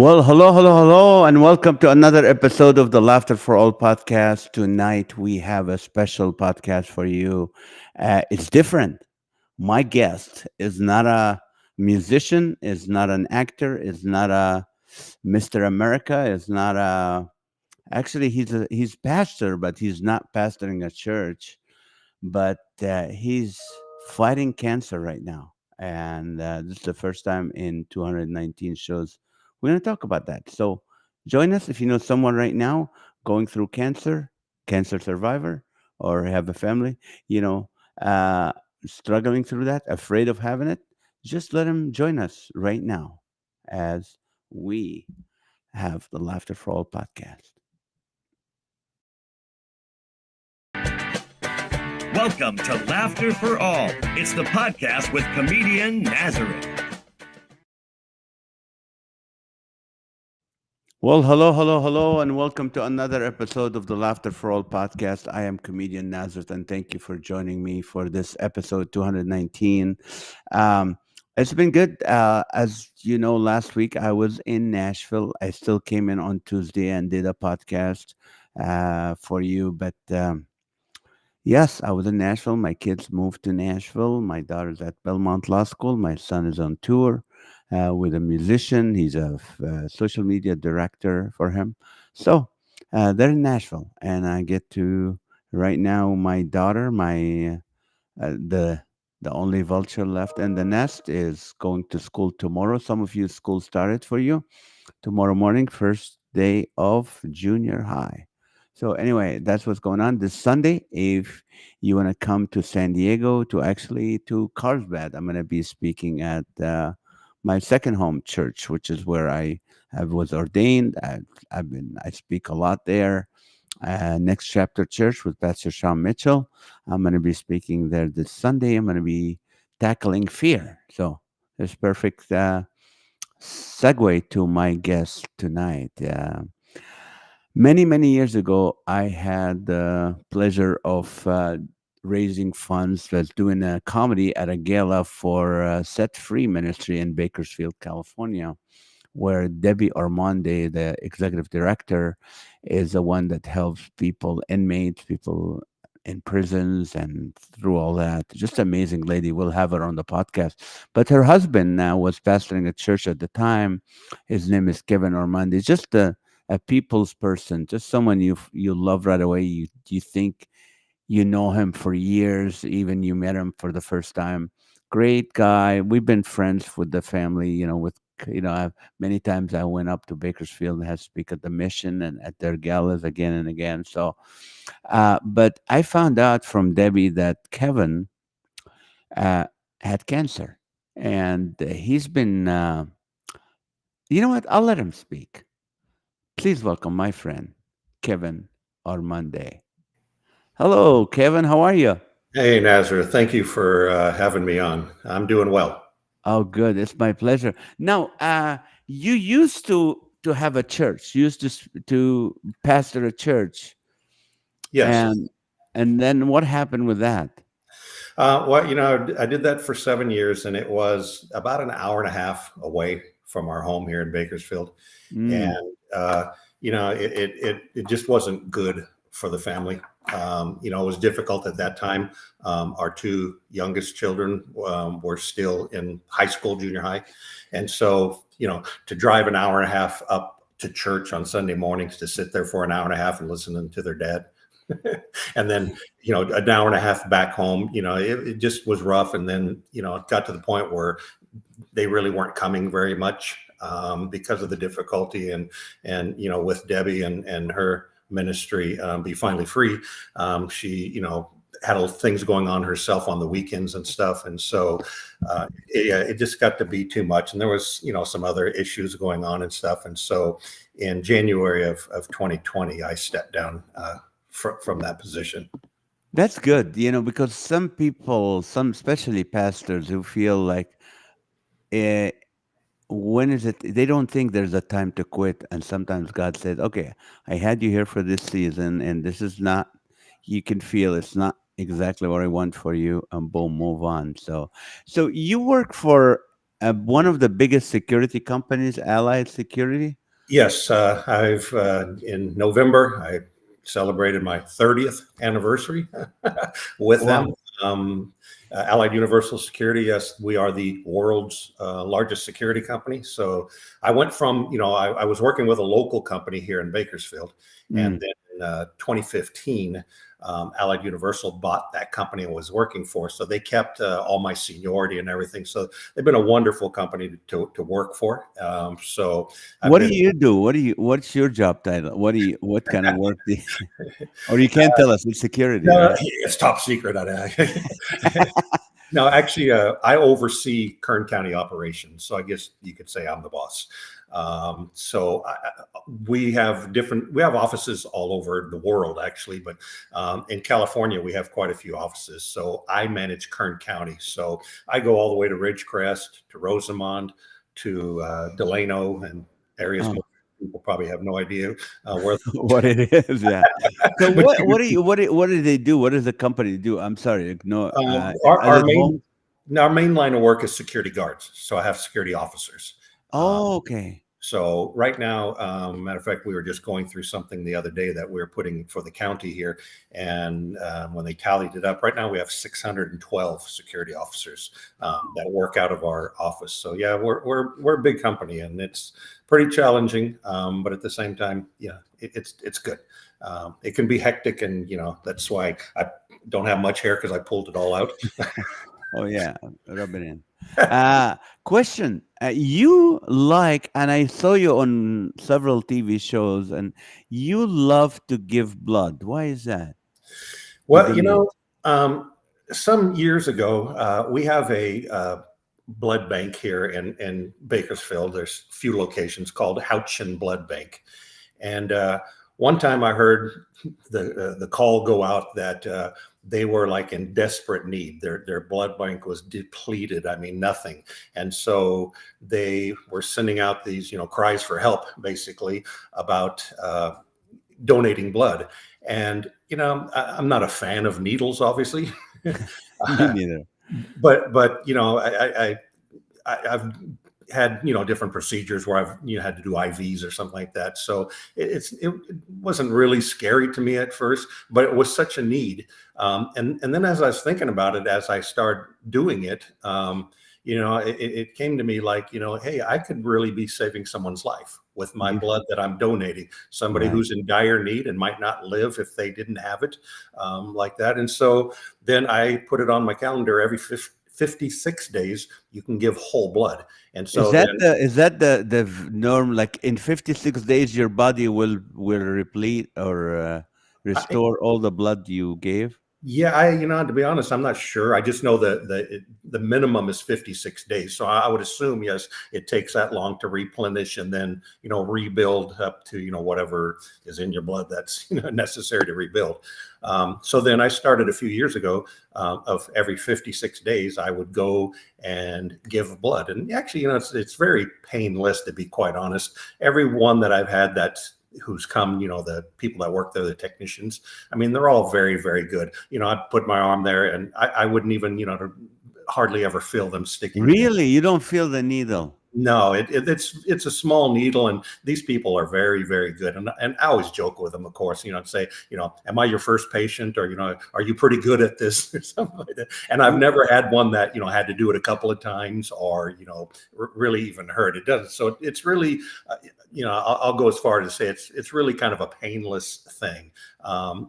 Well, hello, hello, hello, and welcome to another episode of the Laughter for All podcast. Tonight we have a special podcast for you. It's different. My guest is not a musician, is not an actor, is not a Mr. America, is not a. Actually, he's pastor, but he's not pastoring a church. But he's fighting cancer right now, and this is the first time in 219 shows we're going to talk about that. So join us if you know someone right now going through cancer, cancer survivor, or have a family, you know, uh, struggling through that, afraid of having it. Just let him join us right now as we have the Laughter for All podcast. Welcome to Laughter for All. It's the podcast with Comedian Nazareth. Well, hello, hello, hello, and welcome to another episode of the Laughter for All podcast. I am Comedian Nazareth, and thank you for joining me for this episode 219. Um, it's been good. As you know, last week I was in Nashville. I still came in on Tuesday and did a podcast for you, but yes, I was in Nashville. My kids moved to Nashville. My daughter's at Belmont Law School. My son is on tour with a musician. He's a social media director for him. So they're in Nashville, and I get to right now. My daughter, my the only vulture left in the nest, is going to school tomorrow. Some of you, school started for you tomorrow morning, first day of junior high. So anyway, that's what's going on this Sunday. If you want to come to San Diego, to Carlsbad, I'm going to be speaking at my second home church, which is where I was ordained. I speak a lot there. Next Chapter Church with Pastor Sean Mitchell. I'm going to be speaking there this Sunday. I'm going to be tackling fear. So it's perfect segue to my guest tonight. Many, many years ago, I had the pleasure of raising funds, was doing a comedy at a gala for Set Free Ministry in Bakersfield, California, where Debbie Ormonde, the executive director, is the one that helps people, inmates, people in prisons and through all that. Just amazing lady. We'll have her on the podcast. But her husband now was pastoring a church at the time. His name is Kevin Ormonde. He's just a people's person, just someone you love right away. You think you know him for years, even you met him for the first time. Great guy. We've been friends with the family, with many times I went up to Bakersfield and had to speak at the mission and at their galas again and again. So but I found out from Debbie that Kevin uh, had cancer, and he's been you know what, I'll let him speak. Please welcome my friend Kevin Ormonde. Hello, Kevin. How are you? Hey, Nazareth. Thank you for having me on. I'm doing well. Oh, good. It's my pleasure. Now, you used to have a church. You used to pastor a church, Yes. and then what happened with that? Well, I did that for 7 years, and it was about an hour and a half away from our home here in Bakersfield. Mm, And, it just wasn't good for the family. It was difficult at that time. Our two youngest children were still in high school, junior high. And so, to drive an hour and a half up to church on Sunday mornings to sit there for an hour and a half and listening to their dad. And then, an hour and a half back home, it just was rough. And then, it got to the point where they really weren't coming very much because of the difficulty and with Debbie and her ministry, Be Finally Free. She, had things going on herself on the weekends and stuff. And so it just got to be too much. And there was, some other issues going on and stuff. And so in January of 2020, I stepped down from that position. that's good, because some people, some especially pastors, who feel like uh, when is it? They don't think there's a time to quit, and sometimes God says, "Okay, I had you here for this season, and this is not." You can feel it's not exactly what I want for you, and boom, move on. So you work for one of the biggest security companies, Allied Security. Yes, I've in November I celebrated my 30th anniversary with them. Wow. Um, Allied Universal Security. Yes, we are the world's largest security company. So I went from I was working with a local company here in Bakersfield, and Mm. then in 2015. Allied Universal bought that company I was working for, so they kept all my seniority and everything. So they've been a wonderful company to work for. So I've What do been you do? What's your job title? What kind of work do you, or you can't tell us, it's security, no, right? it's top secret. No, actually, I oversee Kern County operations, so I guess you could say I'm the boss. So we have offices all over the world, actually, but in California we have quite a few offices. So I manage Kern County. So I go all the way to Ridgecrest, to Rosamond, to Delano, and areas Oh, most people probably have no idea where. what it is, yeah. So But what do they do? What does the company do? I'm sorry, no. Is our it home? main line of work is security guards. So I have security officers. Uh, Oh, okay. so right now, matter of fact, we were just going through something the other day that we are putting for the county here, and when they tallied it up, right now we have 612 security officers that work out of our office. So yeah, we're a big company, and it's pretty challenging, but at the same time, yeah, it's good. It can be hectic, and that's why I don't have much hair because I pulled it all out. Oh yeah, rub it in. Uh, Question: you like, and I saw you on several TV shows, and you love to give blood. Why is that? To Well, donate? um, some years ago, we have a blood bank here in Bakersfield. There's a few locations called Houchin Blood Bank, and one time I heard the call go out that they were like in desperate need. Their blood bank was depleted. I mean, nothing, and so they were sending out these cries for help, basically about donating blood. And I'm not a fan of needles, obviously. Me neither. But I've had different procedures where I've had to do IVs or something like that. So it wasn't really scary to me at first, but it was such a need. And then as I was thinking about it, as I started doing it, it came to me like, hey, I could really be saving someone's life with my You- blood that I'm donating. Somebody right. who's in dire need and might not live if they didn't have it, like that. And so then I put it on my calendar every 56 days, you can give whole blood. And so then, Is that the norm? Like in 56 days, your body will replete or restore all the blood you gave. yeah, to be honest, I'm not sure. I just know that the minimum is 56 days. So I would assume, yes, it takes that long to replenish and then, rebuild up to, whatever is in your blood that's necessary to rebuild. So then I started a few years ago of every 56 days, I would go and give blood. And actually, it's very painless, to be quite honest. Everyone that I've had who's come, the people that work there, the technicians, I mean, they're all very, very good. I'd put my arm there and I wouldn't even, hardly ever feel them sticking it in. Really, you don't feel the needle. No, it's a small needle, and these people are very, very good. And I always joke with them, of course, and say, am I your first patient, or are you pretty good at this, or something like that. And I've never had one that had to do it a couple of times, or really even hurt. It doesn't. So it's really, I'll go as far as to say it's really kind of a painless thing.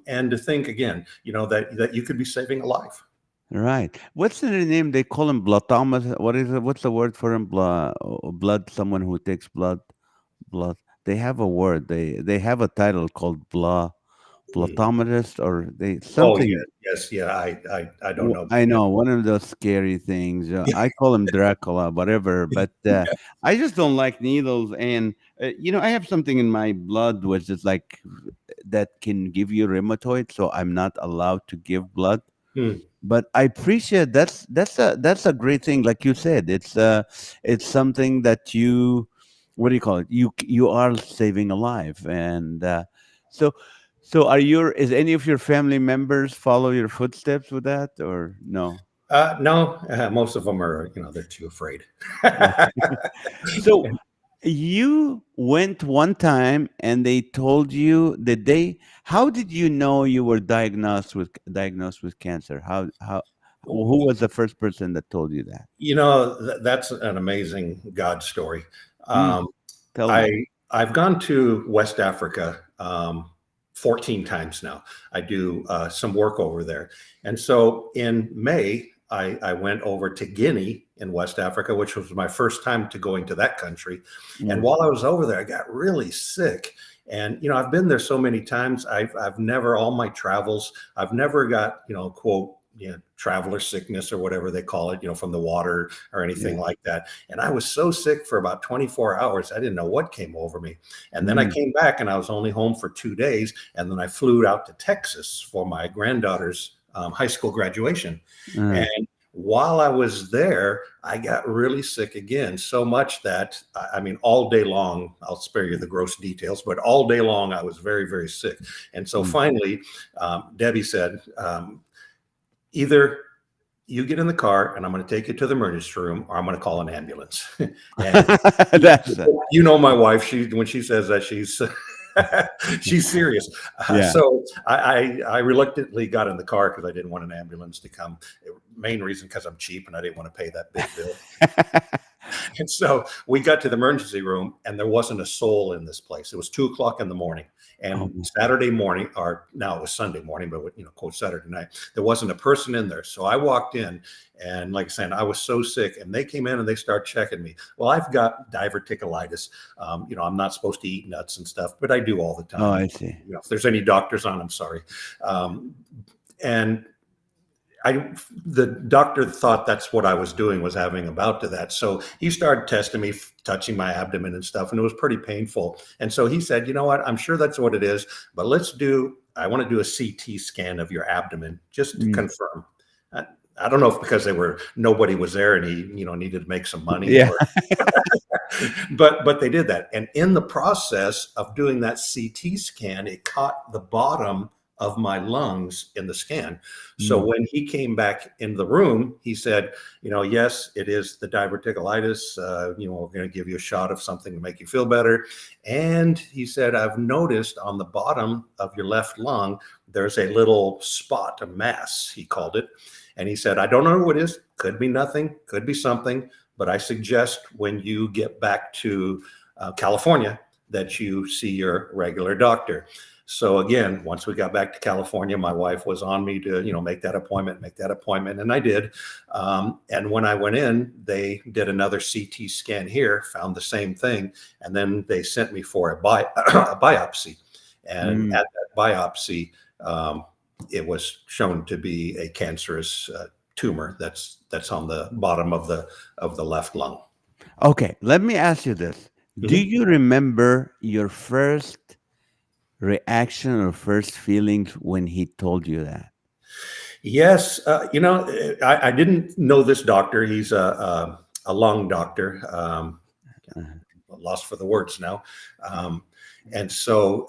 And to think again, that you could be saving a life. Right. What's the name? They call him blood Thomas. What is it? What's the word for him? Blood. Someone who takes blood. Blood. They have a word. They have a title called blotometrist, or they Oh yeah, something. yes, yeah. I don't know. I Yeah. know, one of those scary things. I call him Dracula, whatever. But I just don't like needles, and I have something in my blood which is like that can give you rheumatoid, so I'm not allowed to give blood. Hmm. But I appreciate that's a great thing. Like you said, it's something that you, what do you call it? You are saving a life, and so so are your is any of your family members follow your footsteps with that or no? No, most of them are, they're too afraid. So you went one time and they told you that they how did you know you were diagnosed with cancer? How who was the first person that told you that? That's an amazing God story. Mm, Um, tell me. I've gone to West Africa 14 times now. I do some work over there. And so in May, I went over to Guinea in West Africa, which was my first time to going to that country. And Mm. while I was over there, I got really sick. And I've been there so many times. I've never all my travels. I've never got quote traveler sickness or whatever they call it, from the water or anything Yeah. like that. And I was so sick for about 24 hours. I didn't know what came over me. And then I Mm. came back and I was only home for 2 days. And then I flew out to Texas for my granddaughter's high school graduation. Uh, And while I was there, I got really sick again, so much that I mean, all day long, I'll spare you the gross details, but all day long, I was very, very sick. And so mm. finally, Debbie said, either you get in the car and I'm going to take you to the emergency room, or I'm going to call an ambulance. And That's my wife, when she says that, she's serious. yeah. So I reluctantly got in the car because I didn't want an ambulance to come. Main reason because I'm cheap and I didn't want to pay that big bill. And so we got to the emergency room and there wasn't a soul in this place. It was 2 o'clock in the morning. Oh, And Saturday morning, or now it was Sunday morning, but quote Saturday night, there wasn't a person in there. So I walked in, and like I said, I was so sick, and they came in and they start checking me. Well, I've got diverticulitis. I'm not supposed to eat nuts and stuff, but I do all the oh, time. I see. If there's any doctors on, I'm sorry. And the doctor thought that's what I was doing, was having a bout to that. So he started testing me, touching my abdomen and stuff, and it was pretty painful. And so he said, you know what, I'm sure that's what it is, but I want to do a CT scan of your abdomen just to Mm. confirm. I don't know if because nobody was there and he, needed to make some money, Yeah. or, but they did that. And in the process of doing that CT scan, it caught the bottom of my lungs in the scan. So Mm. when he came back in the room, he said, yes, it is the diverticulitis. We're going to give you a shot of something to make you feel better. And he said, I've noticed on the bottom of your left lung, there's a little spot, a mass, he called it. And he said, I don't know what it is. Could be nothing, could be something. But I suggest when you get back to California that you see your regular doctor. So again, once we got back to California, my wife was on me to, make that appointment. And I did. And when I went in, they did another CT scan here, found the same thing. And then they sent me for a biopsy. And Mm. at that biopsy, it was shown to be a cancerous tumor that's on the bottom of the left lung. Okay, let me ask you this. Do Mhm. you remember your first reaction or first feelings when he told you that? Yes, I didn't know this doctor. He's a lung doctor. Uh, Lost for the words now. And so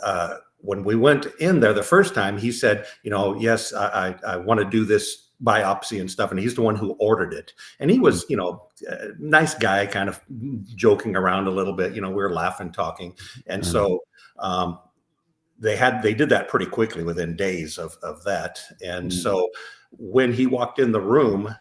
when we went in there the first time, he said, yes, I want to do this biopsy and stuff. And he's the one who ordered it. And he was, a nice guy, kind of joking around a little bit. We were laughing, talking. And uh, so they did that pretty quickly within days of that. And mm, so when he walked in the room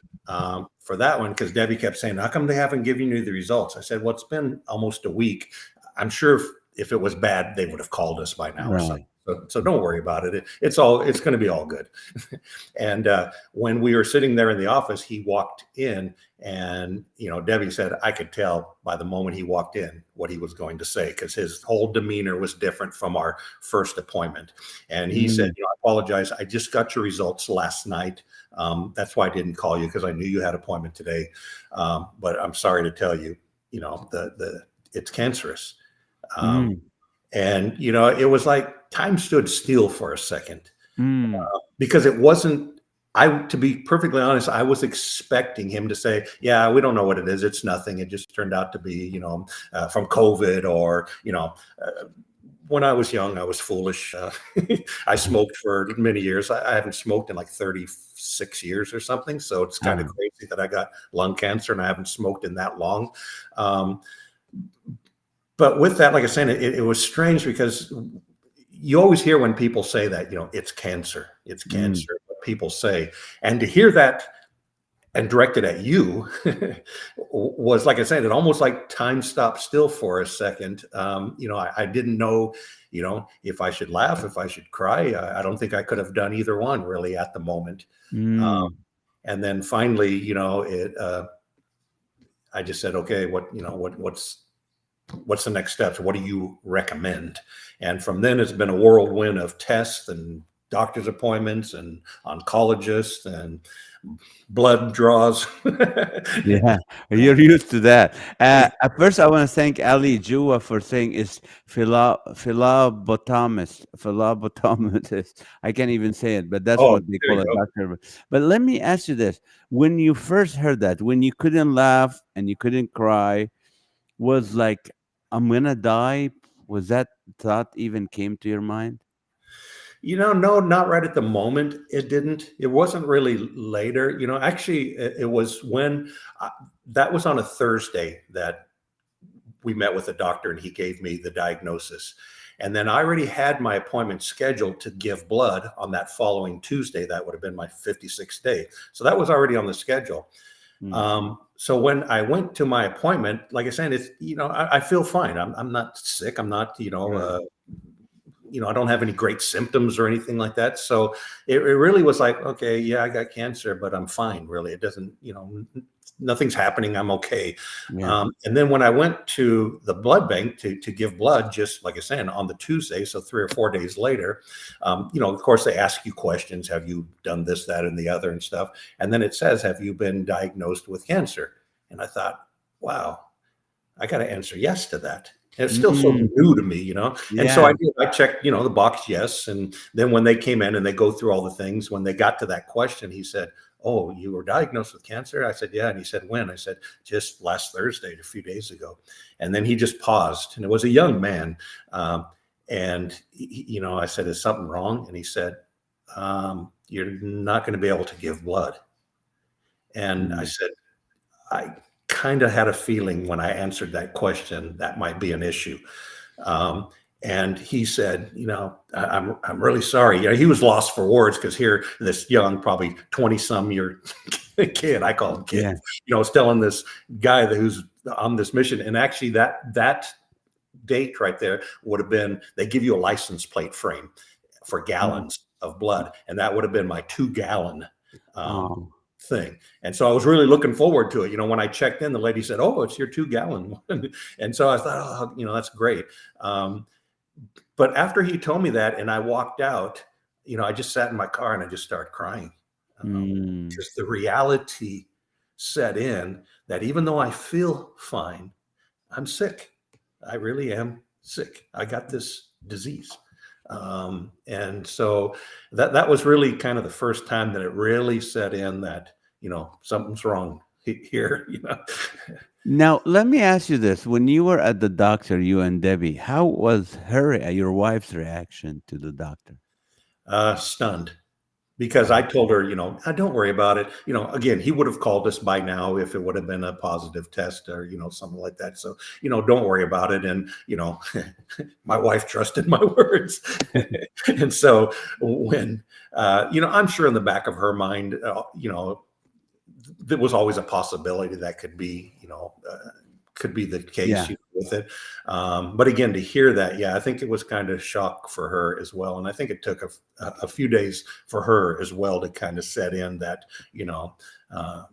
for that one, because Debbie kept saying, how come they haven't given you the results? I said, well, it's been almost a week. I'm sure if it was bad, they would have called us by now or something. right. So don't worry about it. It's going to be all good. And when we were sitting there in the office, he walked in, and Debbie said, I could tell by the moment he walked in what he was going to say, because his whole demeanor was different from our first appointment. And he said, Mm. I apologize. I just got your results last night. That's why I didn't call you, because I knew you had an appointment today. But I'm sorry to tell you, it's cancerous. Mm. And it was like time stood still for a second, Mm. because it wasn't. To be perfectly honest, I was expecting him to say, "Yeah, we don't know what it is. It's nothing. It just turned out to be, from COVID, or when I was young, I was foolish. I smoked for many years. I haven't smoked in like 36 years or something. So it's kind of Um, crazy that I got lung cancer and I haven't smoked in that long. Um, but with that, like I said, it was strange because you always hear when people say that, it's cancer, it's mm, cancer, what people say. And to hear that and directed at you was, like I said, it almost like time stopped still for a second. I didn't know, if I should laugh, if I should cry. I don't think I could have done either one really at the moment. Um, mm, and then finally, I just said, okay, what's the next steps? What do you recommend? And from then, it's been a whirlwind of tests and doctor's appointments and oncologists and blood draws. yeah, you're used to that. At first, I want to thank Ali Jua for saying it's phlebotomist. I can't even say it, but that's Oh, what they there call you a go. doctor. But let me ask you this: when you first heard that, when you couldn't laugh and you couldn't cry, was like, "I'm gonna die." Was that thought even came to your mind? No, not right at the moment. It didn't. It wasn't really later. Actually, it was when that was on a Thursday that we met with a doctor and he gave me the diagnosis. And then I already had my appointment scheduled to give blood on that following Tuesday. That would have been my 56th day. So that was already on the schedule. Mm, So when I went to my appointment, like I said, it's, I feel fine. I'm not sick. I'm not, right. I don't have any great symptoms or anything like that. So it really was like, okay, yeah, I got cancer, but I'm fine. Really, it doesn't, nothing's happening. I'm okay. Yeah. And then when I went to the blood bank to give blood, just like I said, on the Tuesday, so 3 or 4 days later, of course they ask you questions. Have you done this, that, and the other and stuff? And then it says, have you been diagnosed with cancer? And I thought, wow, I got to answer yes to that. And it's still so Mm, new to me, And so yeah. I did. I checked, the box yes. And then when they came in and they go through all the things, when they got to that question, he said, "Oh, you were diagnosed with cancer?" I said, "Yeah." And he said, "When?" I said, "Just last Thursday, a few days ago." And then he just paused, and it was a young man. And I said, "Is something wrong?" And he said, "You're not going to be able to give blood." And I Mm, said, I kind of had a feeling when I answered that question that might be an issue. Um, and he said, I'm really sorry. He was lost for words because here, this young, probably 20-some-year kid, I call him kid, yeah. is telling this guy who's on this mission. And actually, that date right there would have been, they give you a license plate frame for Mm, gallons of blood, and that would have been my 2-gallon oh. thing. And so I was really looking forward to it. When I checked in, the lady said, "Oh, it's your 2-gallon one." And so I thought, oh, that's great. But after he told me that and I walked out, I just sat in my car and I just started crying, Mm, because the reality set in that even though I feel fine, I'm sick. I really am sick. I got this disease. And so that was really kind of the first time that it really set in that, something's wrong here, now, let me ask you this. When you were at the doctor, you and Debbie, how was your wife's reaction to the doctor? stunned. Because I told her, don't worry about it. Again, he would have called us by now if it would have been a positive test or, something like that. So, don't worry about it. And, my wife trusted my words. And so when, I'm sure in the back of her mind, there was always a possibility that could be the case, Yeah. with it. But again, to hear that, yeah, I think it was kind of shock for her as well. And I think it took a few days for her as well to kind of set in that, uh,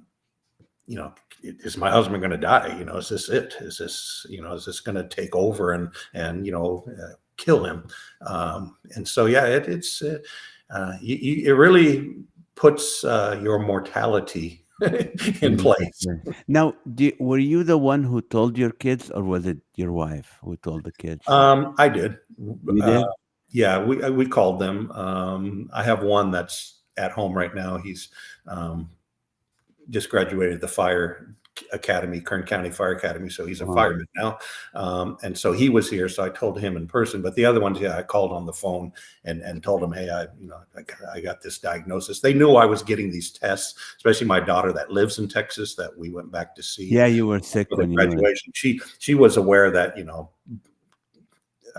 is my husband going to die? Is this it? Is this going to take over and kill him? And so, yeah, it really puts your mortality in place. Exactly. Now, were you the one who told your kids, or was it your wife who told the kids? I did. You Uh, did? yeah, we called them. I have one that's at home right now. He's just graduated the fire Academy, Kern County Fire Academy. So he's a Wow. fireman now. And so he was here. So I told him in person, but the other ones, yeah, I called on the phone and told them, hey, I got this diagnosis. They knew I was getting these tests, especially my daughter that lives in Texas that we went back to see Yeah, you were sick for the when you went. graduation. She was aware that,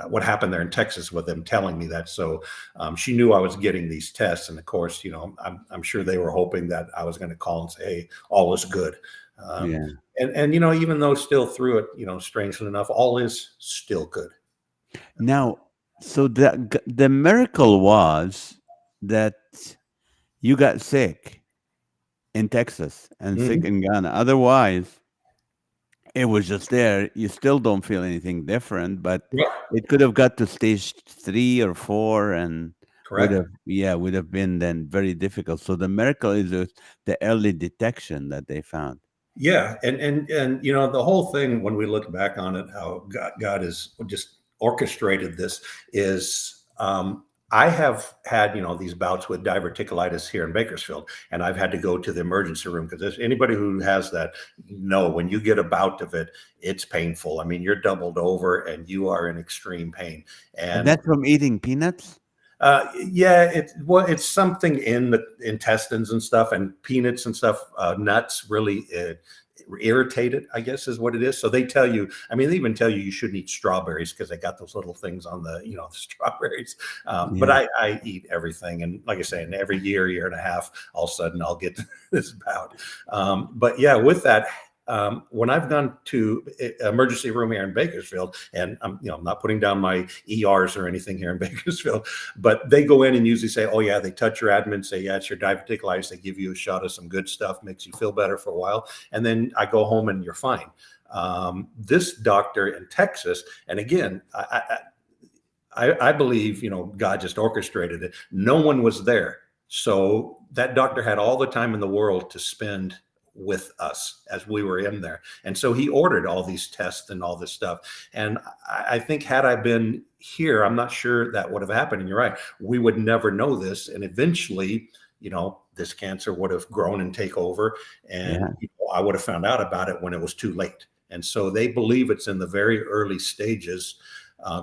what happened there in Texas with them telling me that. So she knew I was getting these tests. And of course, I'm sure they were hoping that I was going to call and say, hey, all is good. Yeah. And even though still through it, strangely enough, all is still good. Now, so the miracle was that you got sick in Texas and sick Mhm. in Ghana. Otherwise, it was just there. You still don't feel anything different, but Yeah, it could have got to stage 3 or 4 and correct. would have been then very difficult. So the miracle is the early detection that they found. Yeah, and the whole thing when we look back on it, how God has just orchestrated this is I have had these bouts with diverticulitis here in Bakersfield, and I've had to go to the emergency room because anybody who has that when you get a bout of it, it's painful. I mean, you're doubled over and you are in extreme pain. And And that's from eating peanuts? yeah, it's something in the intestines and stuff, and peanuts and stuff. Nuts really irritate it, I guess, is what it is. So they tell you. I mean, they even tell you shouldn't eat strawberries because they got those little things on the the strawberries. But Yeah. I eat everything, and like I say, in every year and a half, all of a sudden I'll get this bout. But yeah, with that. When I've gone to emergency room here in Bakersfield, and I'm not putting down my ERs or anything here in Bakersfield, but they go in and usually say, oh yeah, they touch your abdomen, say, yeah, it's your diverticulitis. They give you a shot of some good stuff, makes you feel better for a while. And then I go home and you're fine. This doctor in Texas, and again, I believe, God just orchestrated it. No one was there. So that doctor had all the time in the world to spend with us as we were in there. And so he ordered all these tests and all this stuff. And I think had I been here, I'm not sure that would have happened. And you're right. We would never know this. And eventually, this cancer would have grown and take over. And Yeah. I would have found out about it when it was too late. And so they believe it's in the very early stages.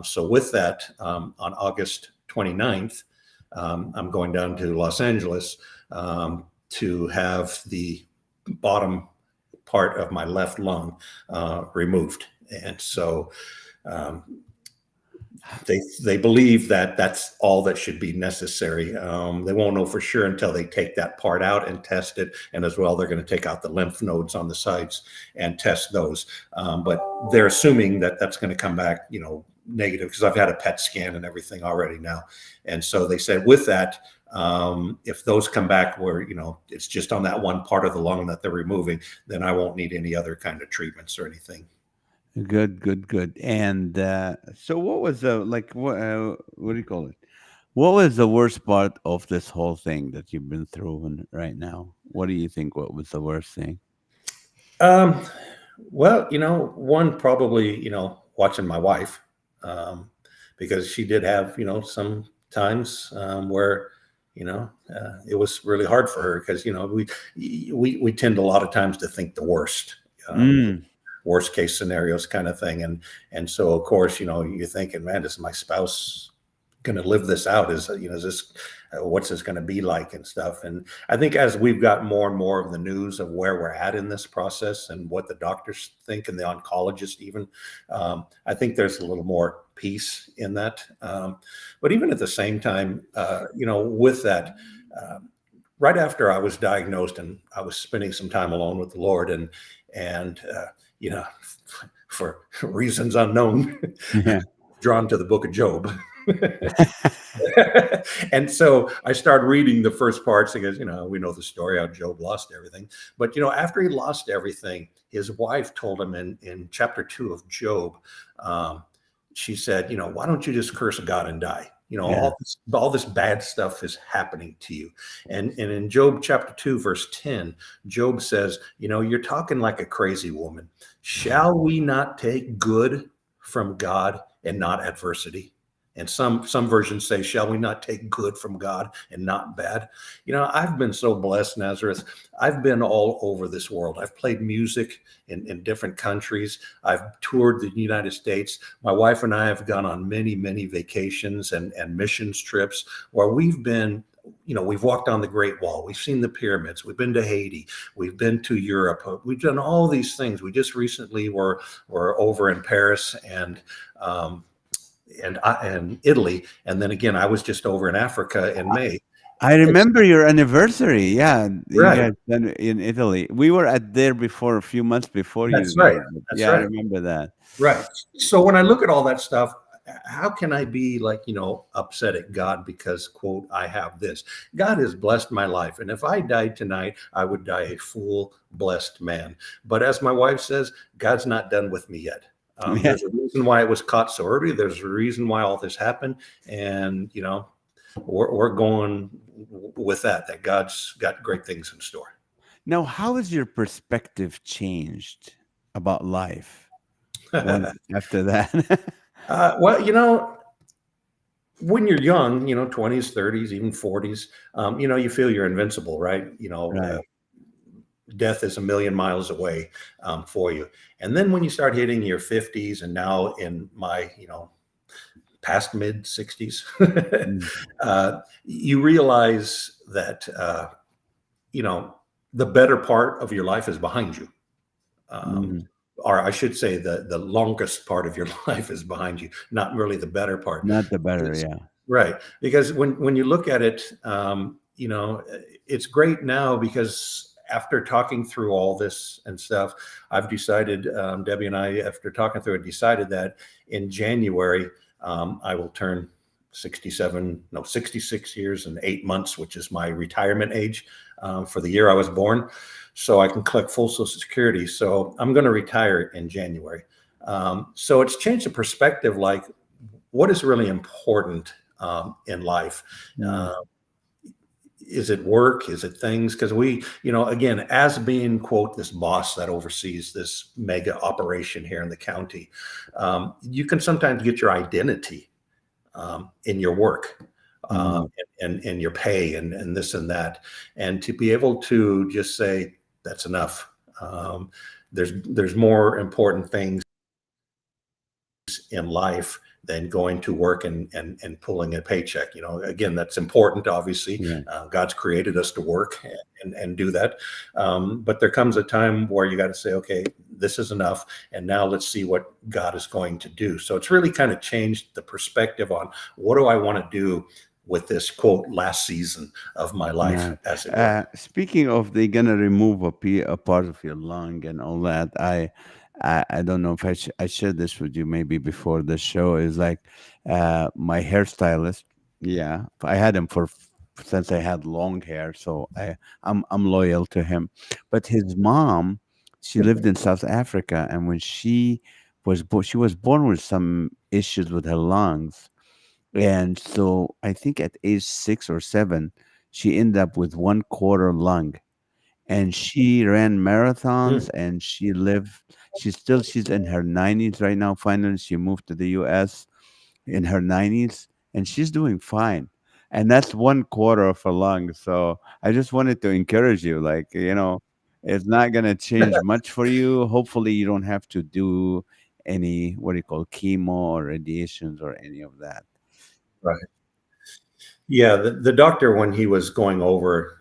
So with that, on August 29th, I'm going down to Los Angeles to have the bottom part of my left lung removed. And so they believe that that's all that should be necessary. They won't know for sure until they take that part out and test it. And as well, they're going to take out the lymph nodes on the sides and test those. But they're assuming that that's going to come back, negative, because I've had a PET scan and everything already now. And so they said with that, if those come back where, it's just on that one part of the lung that they're removing, then I won't need any other kind of treatments or anything. Good, good, good. And so, what was the what do you call it? What was the worst part of this whole thing that you've been through right now? What do you think? What was the worst thing? Um, well, one probably, watching my wife, because she did have, some times where, it was really hard for her because, we tend a lot of times to think the worst. Mm, Worst case scenarios kind of thing. And so of course, you're thinking, man, is my spouse going to live this out? Is this, what's this going to be like and stuff? And I think as we've got more and more of the news of where we're at in this process and what the doctors think and the oncologist even, I think there's a little more peace in that. But even at the same time, with that, right after I was diagnosed and I was spending some time alone with the Lord and for reasons unknown, yeah. drawn to the book of Job. And so I started reading the first parts because, we know the story how Job lost everything. But, after he lost everything, his wife told him in chapter 2 of Job, she said, why don't you just curse God and die? Yeah. All this bad stuff is happening to you. And in Job chapter 2, verse 10, Job says, you're talking like a crazy woman. Shall we not take good from God and not adversity? And some versions say, shall we not take good from God and not bad? I've been so blessed, Nazareth. I've been all over this world. I've played music in different countries. I've toured the United States. My wife and I have gone on many, many vacations and missions trips where we've been. We've walked on the Great Wall. We've seen the pyramids. We've been to Haiti. We've been to Europe. We've done all these things. We just recently were over in Paris and Italy, and then again, I was just over in Africa in May. I It's remember your anniversary. Yeah, you right, guys done it in Italy. We were at there before a few months before you that's right, guys. that's Yeah, I right, remember that. right. So when I look at all that stuff, how can I be like upset at God because quote I have this? God has blessed my life, and if I died tonight, I would die a full blessed man. But as my wife says, God's not done with me yet. Yeah. There's a reason why it was caught so early. There's a reason why all this happened, and we're going with that God's got great things in store. Now, how has your perspective changed about life once after that? Well, when you're young, 20s, 30s, even 40s, you feel you're invincible, right? Right. Death is a million miles away for you. And then when you start hitting your 50s, and now in my, past mid 60s, Mm, you realize that, you know, the better part of your life is behind you. Um, mhm. or I should say the longest part of your life is behind you, not really the better part. Not the better, Because, yeah. right. Because when you look at it, it's great now because after talking through all this and stuff, I've decided, Debbie and I, after talking through it, decided that in January, I will turn 66 years and 8 months, which is my retirement age for the year I was born. So I can collect full Social Security. So I'm going to retire in January. So it's changed the perspective, like what is really important in life. Mm, Is it work? Is it things? Because we, again, as being, quote, this boss that oversees this mega operation here in the county, you can sometimes get your identity in your work mm, and your pay and this and that. And to be able to just say, that's enough. There's more important things in life than going to work and pulling a paycheck. Again, that's important, obviously. yeah. God's created us to work and do that. But there comes a time where you got to say, okay, this is enough. And now let's see what God is going to do. So it's really kind of changed the perspective on what do I want to do with this, quote, last season of my life, Yeah. as it were. Speaking of, they gonna remove a part of your lung and all that. I don't know if I shared this with you maybe before the show. Is like my hairstylist. Yeah, I had him since I had long hair, so I'm loyal to him. But his mom, she lived in South Africa, and when she was born with some issues with her lungs, and so I think at age 6 or 7, she ended up with 1/4 lung. And she ran marathons Mm, and she's in her 90s right now. Finally, she moved to the US in her 90s and she's doing fine. And that's 1/4 of her lung. So I just wanted to encourage you, like, it's not going to change much for you. Hopefully, you don't have to do any, what do you call, chemo or radiations or any of that. right. Yeah, the doctor, when he was going over,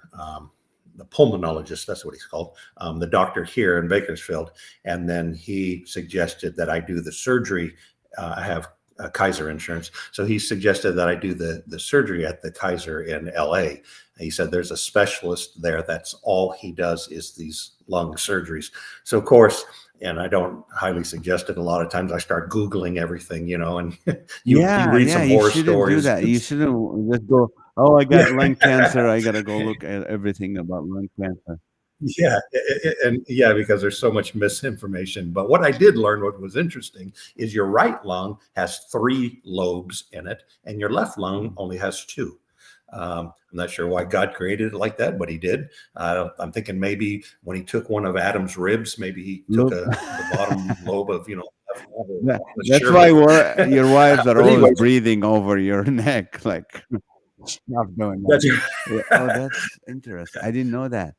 the pulmonologist, that's what he's called, the doctor here in Bakersfield, and then he suggested that I do the surgery. I have Kaiser insurance, so he suggested that I do the surgery at the Kaiser in LA. He said there's a specialist there that's all he does is these lung surgeries. So of course, and I don't highly suggest it. A lot of times I start Googling everything, and you Yeah, read yeah, some you horror shouldn't do stories. that. You shouldn't just go, "Oh, I got lung Yeah. cancer. I gotta go look at everything about lung cancer." Yeah, and yeah, because there's so much misinformation. But what I did learn, what was interesting, is your right lung has 3 lobes in it, and your left lung Mm. only has 2. I'm not sure why God created it like that, but He did. I'm thinking maybe when He took one of Adam's ribs, maybe He took Look. the bottom lobe of That's why your wives are But always anyways, breathing over your neck, like stop doing that. that's Yeah. Oh, that's interesting. I didn't know that.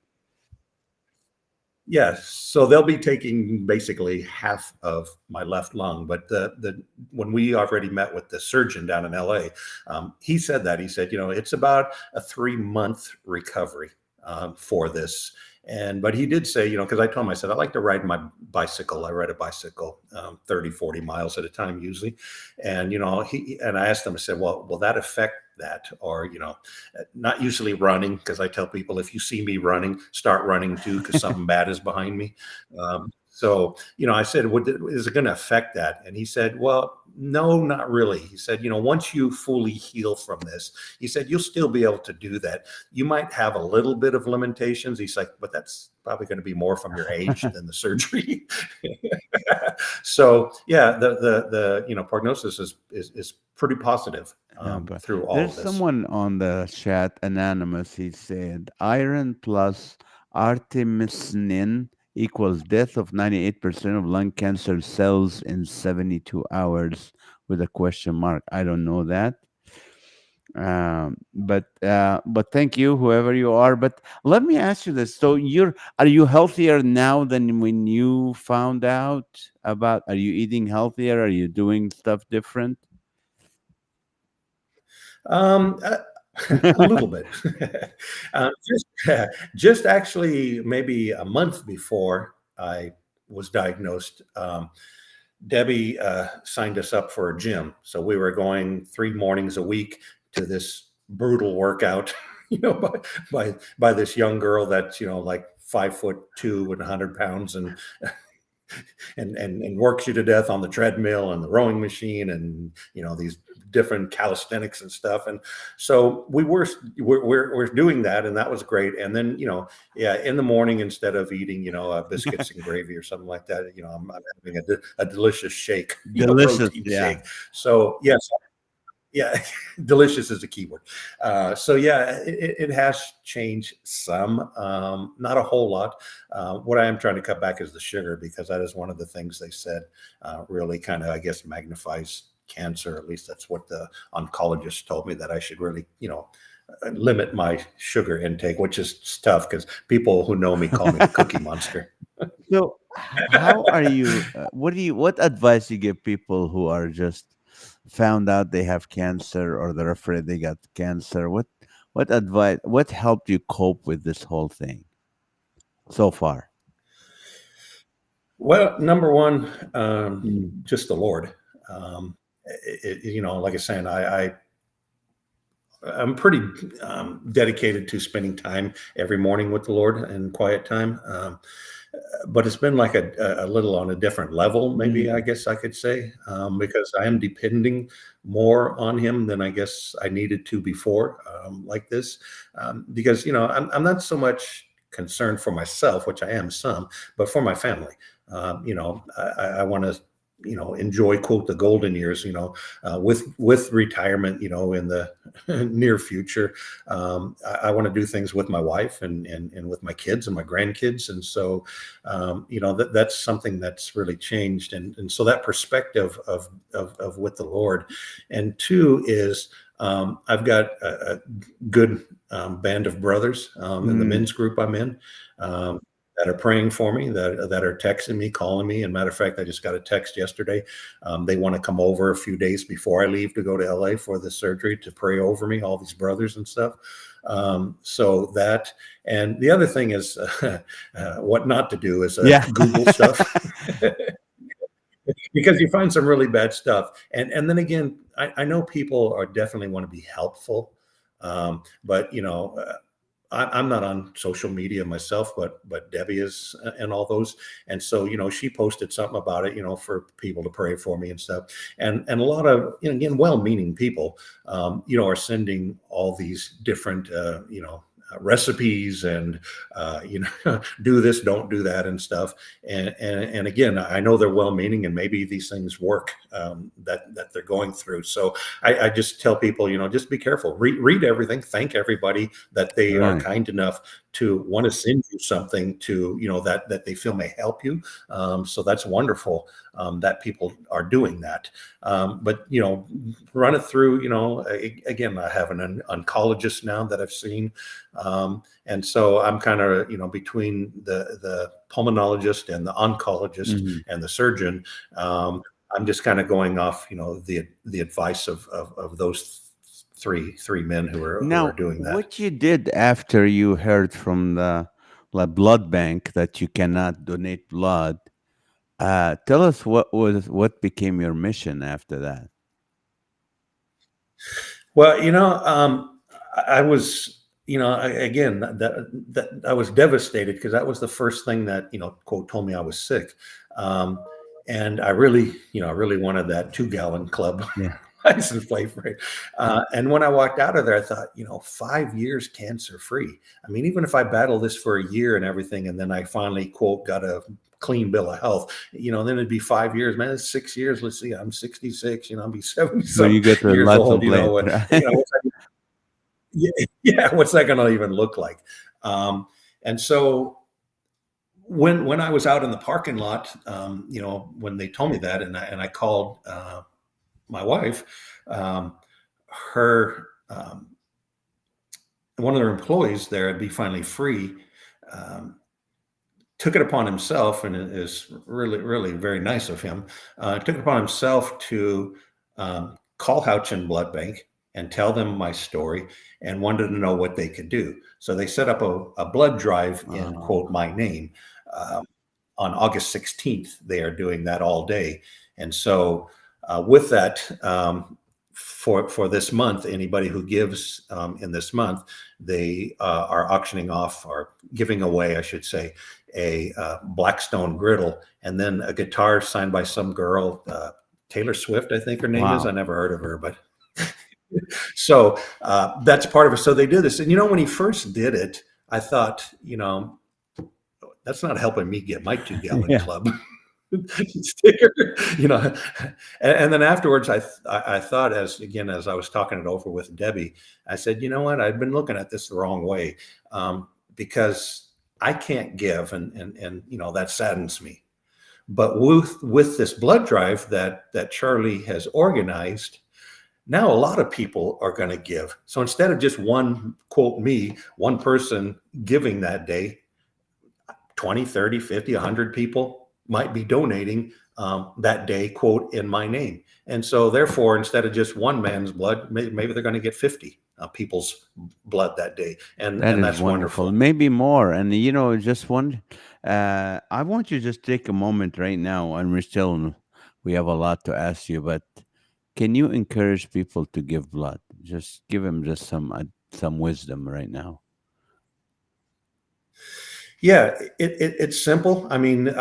yes. So they'll be taking basically half of my left lung. But the when we already met with the surgeon down in LA, he said that it's about a 3 month recovery for this. And but he did say, because I told him, I said, I like to ride my bicycle. I ride a bicycle 30, 40 miles at a time usually. And, I asked him, I said, well, will that affect that? Or, not usually running, because I tell people, if you see me running, start running too, because something bad is behind me. So, I said, is it going to affect that? And he said, well, no, not really. He said, once you fully heal from this, he said, you'll still be able to do that. You might have a little bit of limitations. He's like, but that's probably going to be more from your age than the surgery. So yeah, the prognosis is pretty positive But through all there's of this. someone on the chat, anonymous. He said iron plus artemisinin equals death of 98% of lung cancer cells in 72 hours with a question mark. I don't know that. But thank you, whoever you are. But let me ask you this: so are you healthier now than when you found out about? Are you eating healthier? Are you doing stuff different? Um, uh, a little bit. Just just actually maybe a month before I was diagnosed. Debbie signed us up for a gym, so we were going 3 mornings a week to this brutal workout. By this young girl that's like 5'2" and 100 pounds, and works you to death on the treadmill and the rowing machine, and these different calisthenics and stuff. And so we're doing that, and that was great. And then yeah, in the morning, instead of eating biscuits and gravy or something like that, I'm having a delicious shake, Delicious, protein yeah. shake. So yes, yeah, delicious is the key word. So yeah, it has changed some, not a whole lot. What I am trying to cut back is the sugar, because that is one of the things they said really kind of, I guess, magnifies cancer. At least that's what the oncologist told me, that I should really, limit my sugar intake, which is tough because people who know me call me the Cookie Monster. So, how are you? What advice you give people who are just found out they have cancer or they're afraid they got cancer? What advice? What helped you cope with this whole thing so far? Well, number one, Mm. just the Lord. Like I was saying, I'm pretty dedicated to spending time every morning with the Lord and quiet time. But it's been like a little on a different level, maybe, I Mm. guess I could say, because I am depending more on Him than I guess I needed to before, like this. Because, I'm not so much concerned for myself, which I am some, but for my family. I want to enjoy, quote, the golden years, with retirement, in the near future. I want to do things with my wife and with my kids and my grandkids. And so, that's something that's really changed. And so that perspective of with the Lord. And two is, I've got a good band of brothers in the Mm. men's group I'm in. That are praying for me, that are texting me, calling me. And matter of fact, I just got a text yesterday. They want to come over a few days before I leave to go to LA for the surgery to pray over me, all these brothers and stuff. So that, and the other thing is what not to do is Yeah. Google stuff. Because you find some really bad stuff. And then again, I know people are definitely want to be helpful. But I'm not on social media myself, but Debbie is, and all those. And so, she posted something about it, for people to pray for me and stuff. And a lot of, again, well-meaning people, are sending all these different, recipes and, do this, don't do that and stuff. And again, I know they're well-meaning, and maybe these things work, that they're going through. So I just tell people, just be careful, read everything, thank everybody that they are Right. kind enough to want to send you something to, that they feel may help you. So that's wonderful that people are doing that. But, run it through, again, I have an oncologist now that I've seen. And so I'm kind of, between the pulmonologist and the oncologist Mhm. and the surgeon. I'm just kind of going off, the advice of those three men who are Now, doing that. what you did after you heard from the blood bank that you cannot donate blood, tell us what became your mission after that. Well, I was, again, that I was devastated because that was the first thing that, quote, told me I was sick. Um, and I really wanted that 2-gallon club Yeah. license plate for it. And when I walked out of there, I thought, 5 years cancer free. I mean, even if I battle this for a year and everything, and then I finally, quote, got a clean bill of health, then it'd be 5 years, man. It's 6 years. Let's see, I'm 66, I'll be 70 When some you get the years lots old, of blade, right? what's that, yeah, yeah, what's that going to even look like? And so when I was out in the parking lot, when they told me that, and I called my wife, um, her one of their employees there would be finally free. Um, Took it upon himself, and it is really, really very nice of him. Took it upon himself to call Houchin Blood Bank and tell them my story, and wanted to know what they could do. So they set up a blood drive in, quote, my name. Um, on August 16th, they are doing that all day. And so with that, for this month, anybody who gives in this month, they are auctioning off, or giving away, I should say, a Blackstone griddle, and then a guitar signed by some girl, Taylor Swift, I think her name is. I Wow. never heard of her, but so that's part of it. So they did this, and when he first did it, I thought, that's not helping me get my 2-gallon Yeah. club sticker, and then afterwards, I thought, as I was talking it over with Debbie, I said, you know what, I've been looking at this the wrong way, because I can't give, and that saddens me. But with this blood drive that Charlie has organized, now a lot of people are going to give. So instead of just one, quote, one person giving that day, 20, 30, 50, 100 people might be donating that day, quote, in my name. And so therefore, instead of just one man's blood, maybe they're going to get 50 people's blood that day. And That is that's wonderful. wonderful. Maybe more. And just one, I want you to just take a moment right now, and we have a lot to ask you, but can you encourage people to give blood? Just give them just some wisdom right now. Yeah, it's simple. I mean, in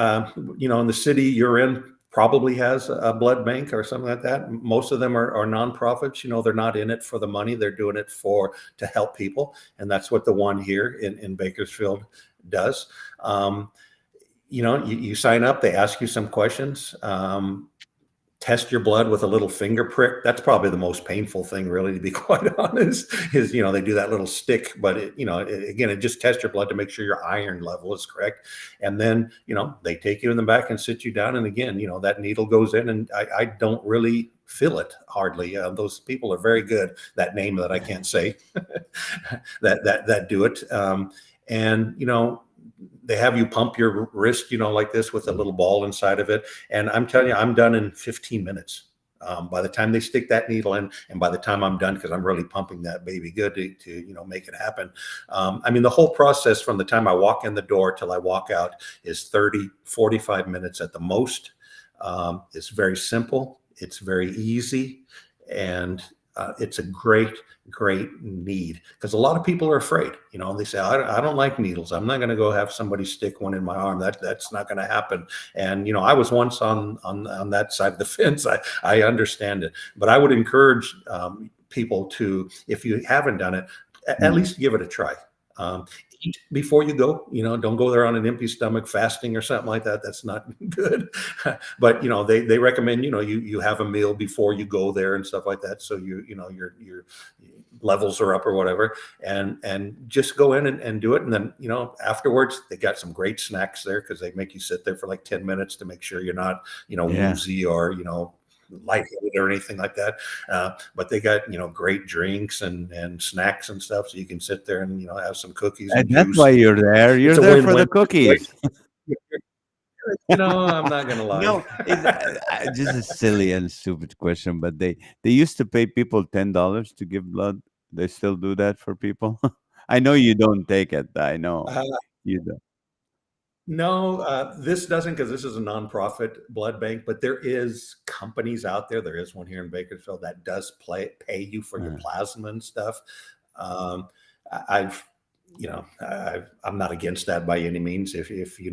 the city you're in probably has a blood bank or something like that. Most of them are nonprofits. They're not in it for the money. They're doing it to help people. And that's what the one here in Bakersfield does. You sign up, they ask you some questions. Test your blood with a little finger prick. That's probably the most painful thing, really, to be quite honest, is, they do that little stick, but again, it just tests your blood to make sure your iron level is correct. And then, they take you in the back and sit you down. And again, that needle goes in, and I don't really feel it hardly. Those people are very good, that name that I can't say, that do it. And, they have you pump your wrist, like this, with a little ball inside of it. And I'm telling you, I'm done in 15 minutes. By the time they stick that needle in, and by the time I'm done, because I'm really pumping that baby good to make it happen. I mean, the whole process from the time I walk in the door till I walk out is 30, 45 minutes at the most. It's very simple. It's very easy. And it's a great need, because a lot of people are afraid. They say, I don't like needles. I'm not going to go have somebody stick one in my arm. That's not going to happen. And I was once on that side of the fence. I understand it, but I would encourage people to, if you haven't done it, at least give it a try. eat before you go. Don't go there on an empty stomach fasting or something like that. That's not good. But they recommend you have a meal before you go there and stuff like that, so your levels are up or whatever, and just go in and do it. And then afterwards they got some great snacks there, because they make you sit there for like 10 minutes to make sure you're not Yeah. woozy or lightheaded or anything like that. But they got great drinks and snacks and stuff, so you can sit there and have some cookies And and that's why juice. you're there. It's You're a there for win-win the situation. cookies. I'm not gonna lie. No, just a silly and stupid question, but they used to pay people $10 to give blood. They still do that for people. I know you don't take it. I know Uh, you don't. No, this doesn't, because this is a nonprofit blood bank, but there is companies out there. There is one here in Bakersfield that does pay you for your Uh, plasma and stuff. Um, I've, I'm not against that by any means. If you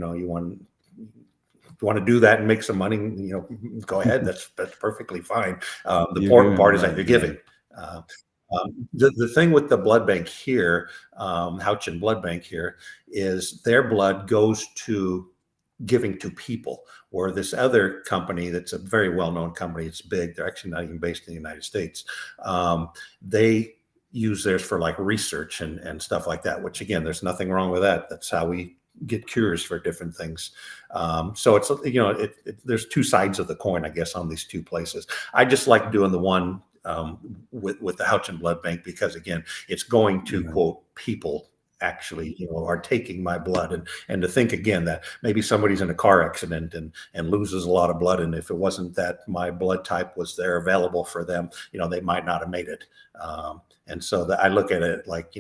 want to do that and make some money, go ahead. That's perfectly fine. The you're important giving part is that blood, you're yeah. giving. Uh, the thing with the blood bank here, Houchin Blood Bank here, is their blood goes to giving to people, where this other company that's a very well-known company, it's big, they're actually not even based in the United States, they use theirs for like research and stuff like that, which again, there's nothing wrong with that. That's how we get cures for different things. So it's there's two sides of the coin, I guess, on these two places. I just like doing the one with the Houchin Blood Bank, because again, it's going to Yeah. quote people actually are taking my blood, and to think again that maybe somebody's in a car accident and loses a lot of blood, and if it wasn't that my blood type was there available for them, they might not have made it. And so I look at it like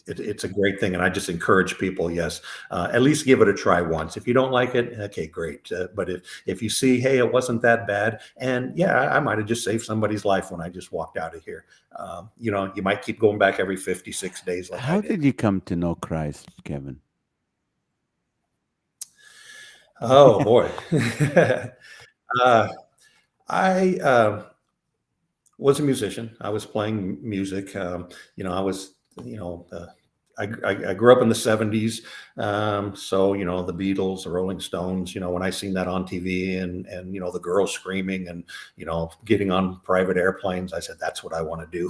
it's a great thing, and I just encourage people, yes, at least give it a try once. If you don't like it, okay, great. But if you see, hey, it wasn't that bad, and yeah, I might have just saved somebody's life when I just walked out of here. You might keep going back every 56 days like I How did. did you come to know Christ, Kevin? Oh boy. uh, I was a musician. I was playing music. I was, I grew up in the 70s. So, the Beatles, the Rolling Stones, when I seen that on TV and the girls screaming and, getting on private airplanes, I said, that's what I want to do.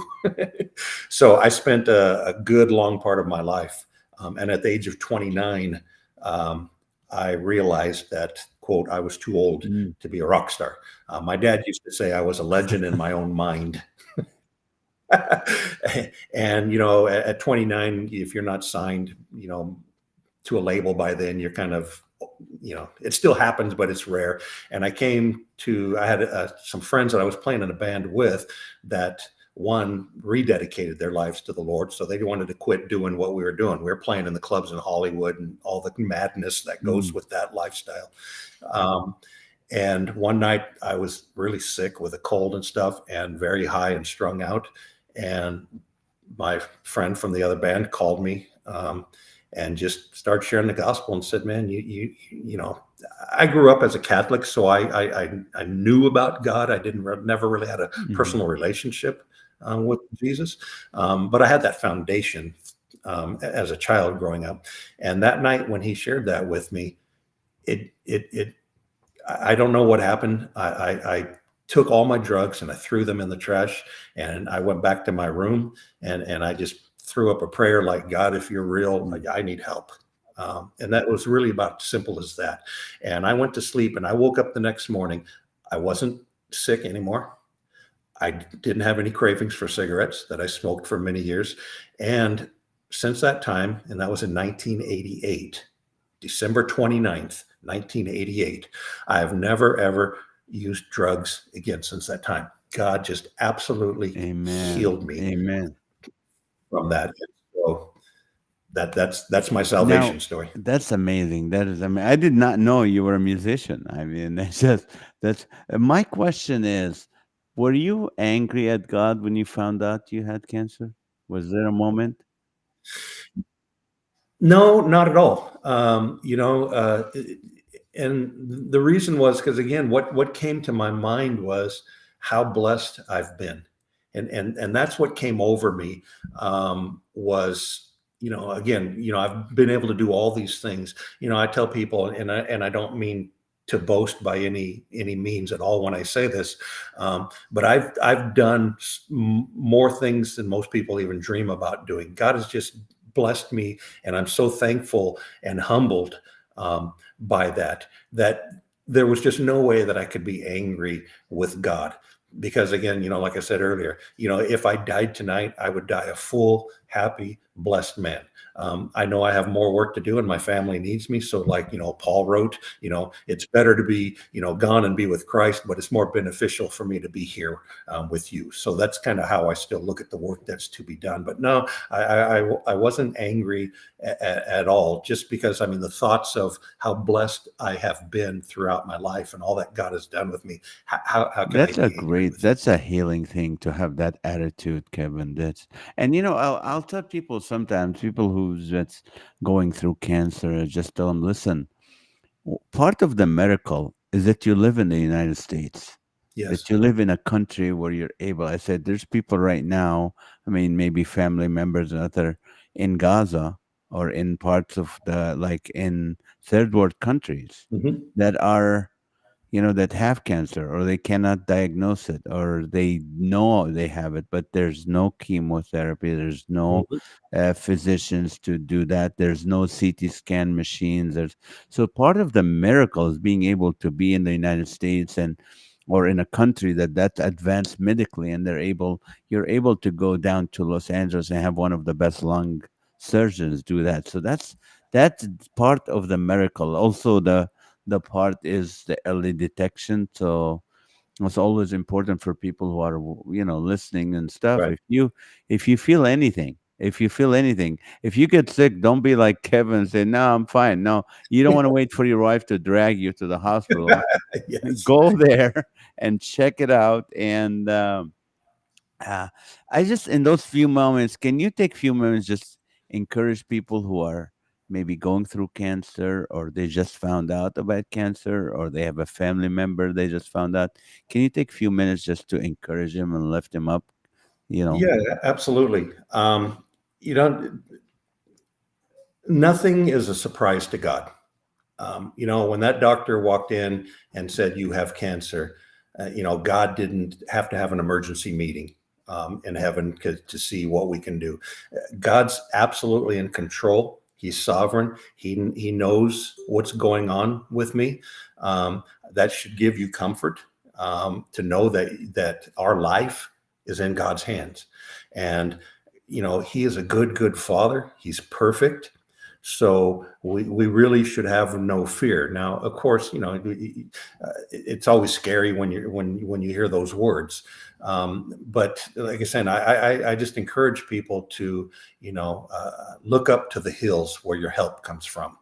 So I spent a good long part of my life. And at the age of 29, I realized that, quote, I was too old Mm. to be a rock star. My dad used to say I was a legend in my own mind. And at 29, if you're not signed to a label by then, you're kind of it still happens, but it's rare. And I had some friends that I was playing in a band with that one rededicated their lives to the Lord, so they wanted to quit doing what we were doing. We were playing in the clubs in Hollywood and all the madness that goes Mm. with that lifestyle. And one night I was really sick with a cold and stuff, and very high and strung out. And my friend from the other band called me and just started sharing the gospel and said, "Man, I grew up as a Catholic, so I knew about God. I never really had a Mhm. personal relationship with Jesus, but I had that foundation as a child growing up. And that night when he shared that with me, it I don't know what happened. I took all my drugs and I threw them in the trash, and I went back to my room and I just threw up a prayer like, God, if you're real, Mm. I need help. And that was really about simple as that. And I went to sleep and I woke up the next morning. I wasn't sick anymore. I didn't have any cravings for cigarettes that I smoked for many years. And since that time, and that was in 1988, December 29th, 1988, I have never, ever used drugs again since that time. God just absolutely Amen. healed me Amen. from that. So that's my Now, salvation story. that's amazing. That is, I mean, I did not know you were a musician. I mean, that's my question is, were you angry at God when you found out you had cancer? Was there a moment? No, not at all. And the reason was because again, what came to my mind was how blessed I've been, and that's what came over me was again, I've been able to do all these things. I tell people, and I don't mean to boast by any means at all when I say this, but I've done more things than most people even dream about doing. God has just blessed me, and I'm so thankful and humbled by that. That there was just no way that I could be angry with God. Because again, like I said earlier, if I died tonight, I would die a full, happy, blessed man. I know I have more work to do and my family needs me. So like, Paul wrote, it's better to be, gone and be with Christ, but it's more beneficial for me to be here with you. So that's kind of how I still look at the work that's to be done. But no, I wasn't angry at all, just because, I mean, the thoughts of how blessed I have been throughout my life and all that God has done with me. How can I That's a be angry great, with it? that's a healing thing to have that attitude, Kevin. That's, and I'll tell people sometimes, people who's that's going through cancer, I just tell them, listen, part of the miracle is that you live in the United States, Yes. that you live in a country where you're able. I said, there's people right now, I mean, maybe family members and other in Gaza or in parts of like in third world countries Mhm. that are, that have cancer or they cannot diagnose it or they know they have it, but there's no chemotherapy, there's no Mhm. physicians to do that, there's no CT scan machines. So part of the miracle is being able to be in the United States and or in a country that's advanced medically, and you're able to go down to Los Angeles and have one of the best lung surgeons do that. So that's part of the miracle. Also, the part is the early detection. So it's always important for people who are listening and stuff. Right. If you feel anything, if you get sick, don't be like Kevin and say, no, I'm fine. No, you don't want to wait for your wife to drag you to the hospital. Yes. Go there and check it out. And uh, I just, in those few moments, can you take few moments just encourage people who are maybe going through cancer or they just found out about cancer or they have a family member they just found out? Can you take few minutes just to encourage them and lift them up? You know, Yeah, absolutely. You know, Nothing is a surprise to God. When that doctor walked in and said, "You have cancer," God didn't have to have an emergency meeting in heaven to see what we can do. God's absolutely in control. He's sovereign. He knows what's going on with me. Um, that should give you comfort to know that our life is in God's hands, and He is a good father. He's perfect. So we really should have no fear. Now, of course, it's always scary when you hear those words. But like I said, I just encourage people to look up to the hills where your help comes from.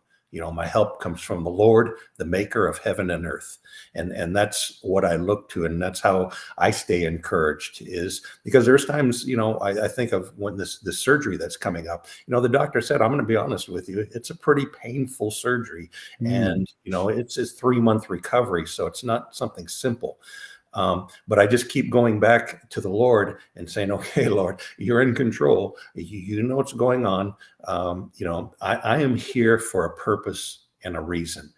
My help comes from the Lord, the maker of heaven and earth. And that's what I look to. And that's how I stay encouraged, is because there's times, I think of when this surgery that's coming up, the doctor said, I'm going to be honest with you, it's a pretty painful surgery. mm, And, it's 3-month recovery. So it's not something simple. But I just keep going back to the Lord and saying, okay, Lord, you're in control. You know what's going on. I am here for a purpose and a reason.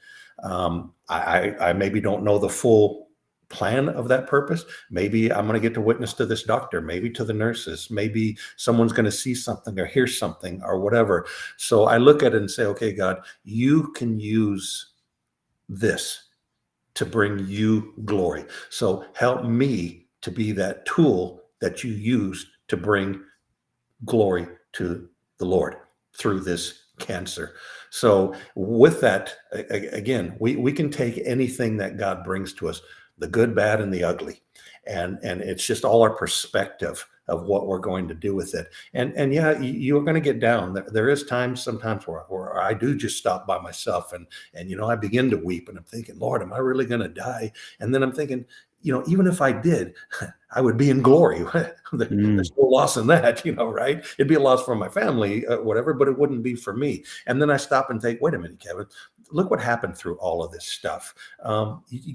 I maybe don't know the full plan of that purpose. Maybe I'm going to get to witness to this doctor, maybe to the nurses, maybe someone's going to see something or hear something or whatever. So I look at it and say, okay, God, you can use this to bring you glory. So help me to be that tool that you use to bring glory to the Lord through this cancer. So with that, again, we can take anything that God brings to us, the good, bad, and the ugly. And it's just all our perspective of what we're going to do with it. And yeah, you're going to get down. There is times sometimes where I do just stop by myself and I begin to weep and I'm thinking, Lord, am I really going to die? And then I'm thinking, even if I did, I would be in glory. mm, There's no loss in that, right? It'd be a loss for my family, whatever, but it wouldn't be for me. And then I stop and think, wait a minute, Kevin, look what happened through all of this stuff.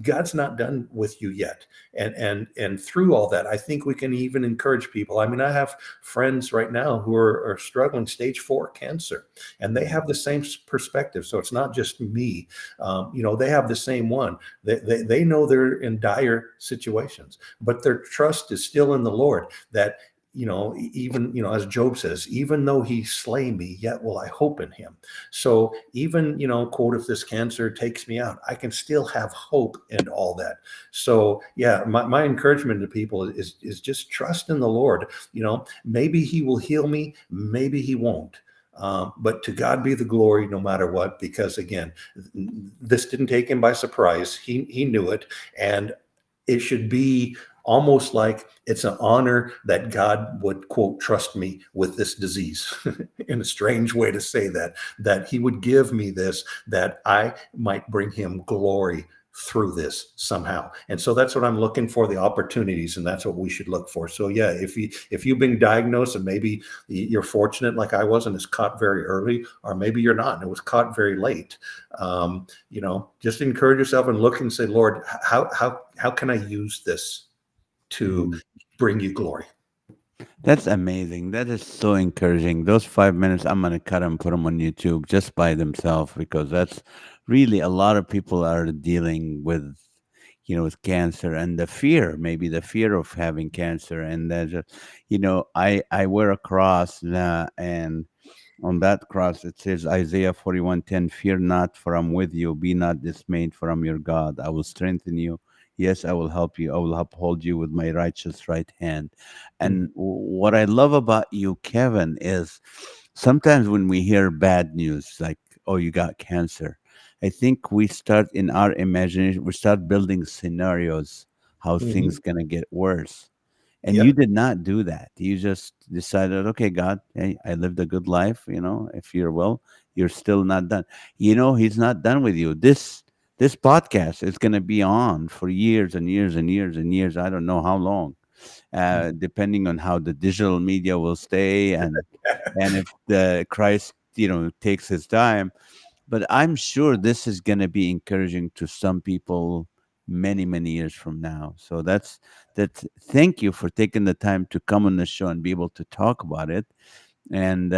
God's not done with you yet, and through all that, I think we can even encourage people. I mean, I have friends right now who are struggling stage 4 cancer, and they have the same perspective. So it's not just me. They have the same one. They know they're in dire situations, but their trust is still in the Lord. That even, as Job says, even though he slay me, yet will I hope in him. So even, quote, if this cancer takes me out, I can still have hope in all that. So yeah, my encouragement to people is just trust in the Lord. Maybe he will heal me, maybe he won't. But to God be the glory no matter what, because again, this didn't take him by surprise. He knew it. And it should be almost like it's an honor that God would, quote, trust me with this disease in a strange way to say that he would give me this, that I might bring him glory through this somehow. And so that's what I'm looking for, the opportunities, and that's what we should look for. So yeah, if you've been diagnosed and maybe you're fortunate like I was and it's caught very early, or maybe you're not and it was caught very late, just encourage yourself and look and say, Lord, how can I use this to Mhm. bring you glory? That's amazing. That is so encouraging. Those 5 minutes, I'm gonna cut them, put them on YouTube just by themselves, because that's really a lot of people are dealing with, with cancer and the fear, maybe the fear of having cancer, and there's I wear a cross, and on that cross, it says Isaiah 41:10, "Fear not, for I'm with you. Be not dismayed, for I'm your God. I will strengthen you. Yes, I will help you. I will uphold you with my righteous right hand." Mm. And what I love about you, Kevin, is sometimes when we hear bad news, like, oh, you got cancer, I think we start in our imagination, we start building scenarios how Mhm. things going to get worse. And you Yep. did not do that. You just decided, okay, God, hey, I lived a good life. If you're well, you're still not done. He's not done with you. This podcast is going to be on for years and years and years and years. I don't know how long, Mm. depending on how the digital media will stay, and if the Christ, takes his time. But I'm sure this is going to be encouraging to some people many, many years from now. So that. Thank you for taking the time to come on the show and be able to talk about it. And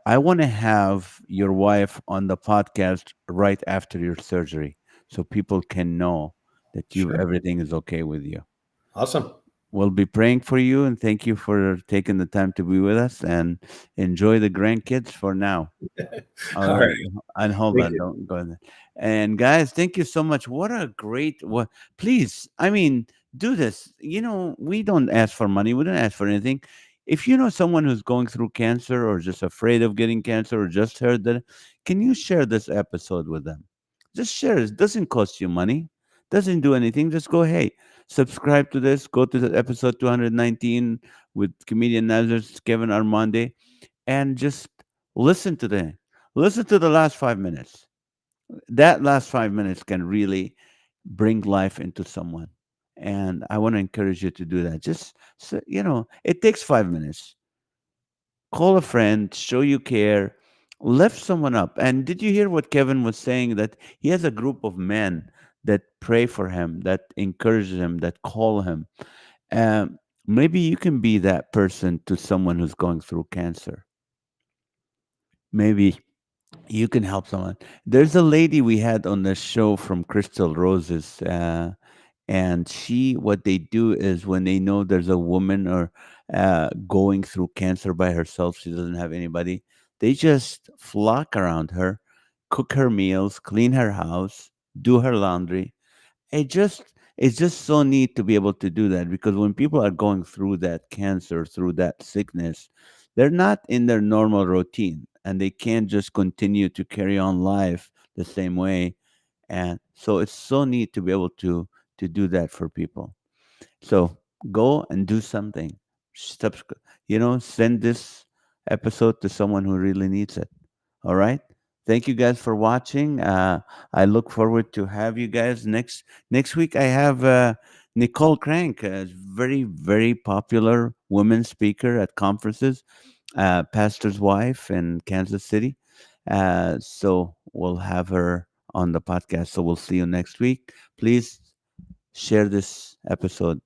I want to have your wife on the podcast right after your surgery, so people can know that you Sure. everything is okay with you. Awesome. We'll be praying for you, and thank you for taking the time to be with us, and enjoy the grandkids for now. All right. Oh, and hold Thank on, you. don't go there. And guys, thank you so much. What a great what please, I mean, do this. We don't ask for money, we don't ask for anything. If you know someone who's going through cancer or just afraid of getting cancer or just heard that, can you share this episode with them? Just share it. Doesn't cost you money, doesn't do anything. Just go, hey, subscribe to this, go to the episode 219 with comedian Nazareth, Kevin Armande, and just listen to the last 5 minutes. That last 5 minutes can really bring life into someone, and I want to encourage you to do that. Just so, it takes 5 minutes. Call a friend, show you care, lift someone up. And did you hear what Kevin was saying, that he has a group of men that pray for him, that encourage him, that call him? um, Maybe you can be that person to someone who's going through cancer. Maybe you can help someone. There's a lady we had on the show from Crystal Roses, and what they do is, when they know there's a woman or going through cancer by herself, she doesn't have anybody, they just flock around her, cook her meals, clean her house, do her laundry. It's just so neat to be able to do that, because when people are going through that cancer, through that sickness, they're not in their normal routine, and they can't just continue to carry on life the same way. And so it's so neat to be able to do that for people. So go and do something. Send this episode to someone who really needs it. All right. Thank you guys for watching. I look forward to have you guys next week. I have Nicole Crank, a very very popular women speaker at conferences, pastor's wife in Kansas City. So we'll have her on the podcast. So we'll see you next week. Please share this episode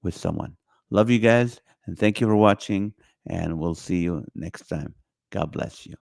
with someone. Love you guys and thank you for watching. And we'll see you next time. God bless you.